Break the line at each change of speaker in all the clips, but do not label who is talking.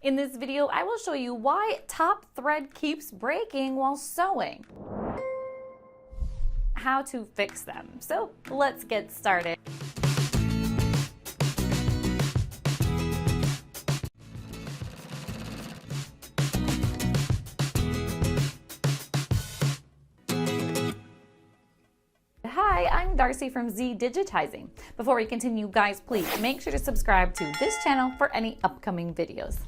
In this video, I will show you why top thread keeps breaking while sewing, how to fix them. So let's get started. Hi, I'm Darcy from ZDigitizing. Before we continue, guys, please make sure to subscribe to this channel for any upcoming videos.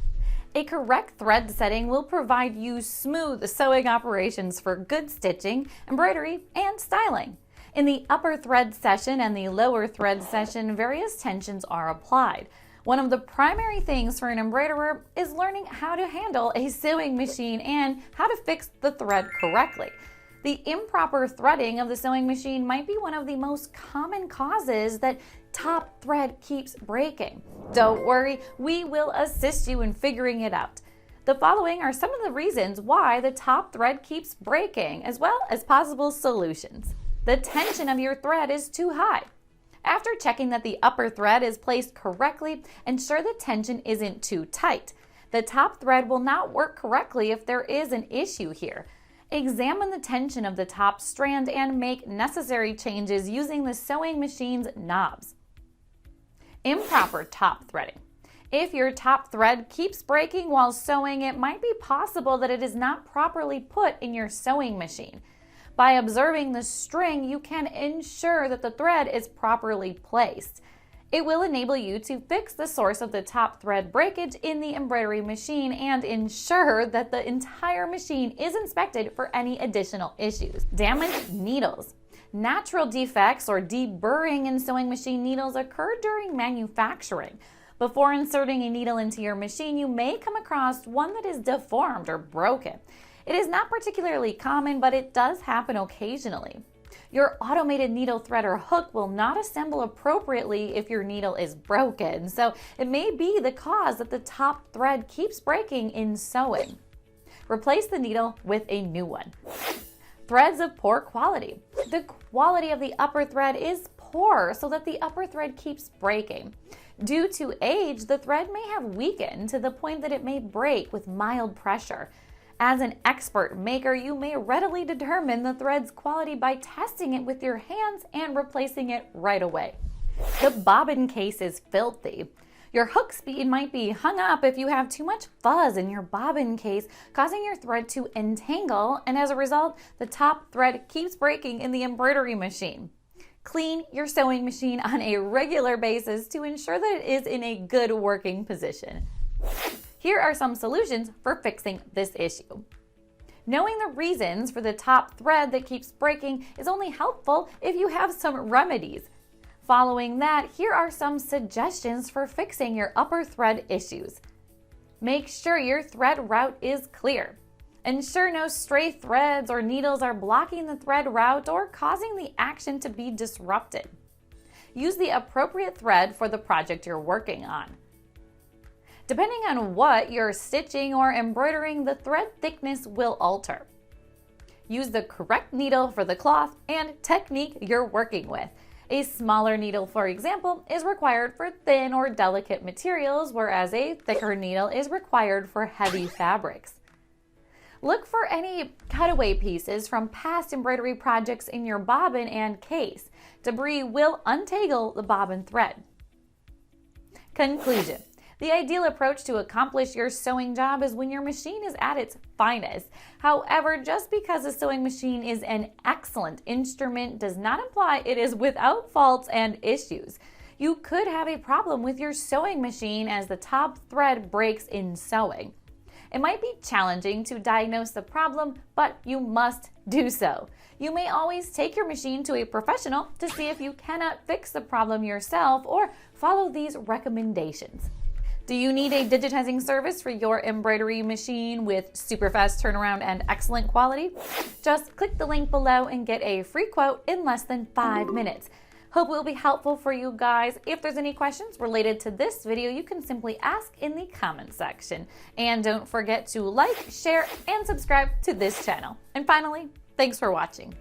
A correct thread setting will provide you smooth sewing operations for good stitching, embroidery, and styling. In the upper thread session and the lower thread session, various tensions are applied. One of the primary things for an embroiderer is learning how to handle a sewing machine and how to fix the thread correctly. The improper threading of the sewing machine might be one of the most common causes that top thread keeps breaking. Don't worry, we will assist you in figuring it out. The following are some of the reasons why the top thread keeps breaking, as well as possible solutions. The tension of your thread is too high. After checking that the upper thread is placed correctly, ensure the tension isn't too tight. The top thread will not work correctly if there is an issue here. Examine the tension of the top strand and make necessary changes using the sewing machine's knobs. Improper top threading. If your top thread keeps breaking while sewing, it might be possible that it is not properly put in your sewing machine. By observing the string, you can ensure that the thread is properly placed. It will enable you to fix the source of the top thread breakage in the embroidery machine and ensure that the entire machine is inspected for any additional issues. Damaged needles. Natural defects or deburring in sewing machine needles occur during manufacturing. Before inserting a needle into your machine, you may come across one that is deformed or broken. It is not particularly common, but it does happen occasionally. Your automated needle thread or hook will not assemble appropriately if your needle is broken, so it may be the cause that the top thread keeps breaking in sewing. Replace the needle with a new one. Threads of poor quality. The quality of the upper thread is poor, so that the upper thread keeps breaking. Due to age, the thread may have weakened to the point that it may break with mild pressure. As an expert maker, you may readily determine the thread's quality by testing it with your hands and replacing it right away. The bobbin case is filthy. Your hook speed might be hung up if you have too much fuzz in your bobbin case, causing your thread to entangle, and as a result, the top thread keeps breaking in the embroidery machine. Clean your sewing machine on a regular basis to ensure that it is in a good working position. Here are some solutions for fixing this issue. Knowing the reasons for the top thread that keeps breaking is only helpful if you have some remedies. Following that, here are some suggestions for fixing your upper thread issues. Make sure your thread route is clear. Ensure no stray threads or needles are blocking the thread route or causing the action to be disrupted. Use the appropriate thread for the project you're working on. Depending on what you're stitching or embroidering, the thread thickness will alter. Use the correct needle for the cloth and technique you're working with. A smaller needle, for example, is required for thin or delicate materials, whereas a thicker needle is required for heavy fabrics. Look for any cutaway pieces from past embroidery projects in your bobbin and case. Debris will untangle the bobbin thread. Conclusion. The ideal approach to accomplish your sewing job is when your machine is at its finest. However, just because a sewing machine is an excellent instrument does not imply it is without faults and issues. You could have a problem with your sewing machine as the top thread breaks in sewing. It might be challenging to diagnose the problem, but you must do so. You may always take your machine to a professional to see if you cannot fix the problem yourself or follow these recommendations. Do you need a digitizing service for your embroidery machine with super fast turnaround and excellent quality? Just click the link below and get a free quote in less than 5 minutes. Hope it will be helpful for you guys. If there's any questions related to this video, you can simply ask in the comment section. And don't forget to like, share, and subscribe to this channel. And finally, thanks for watching.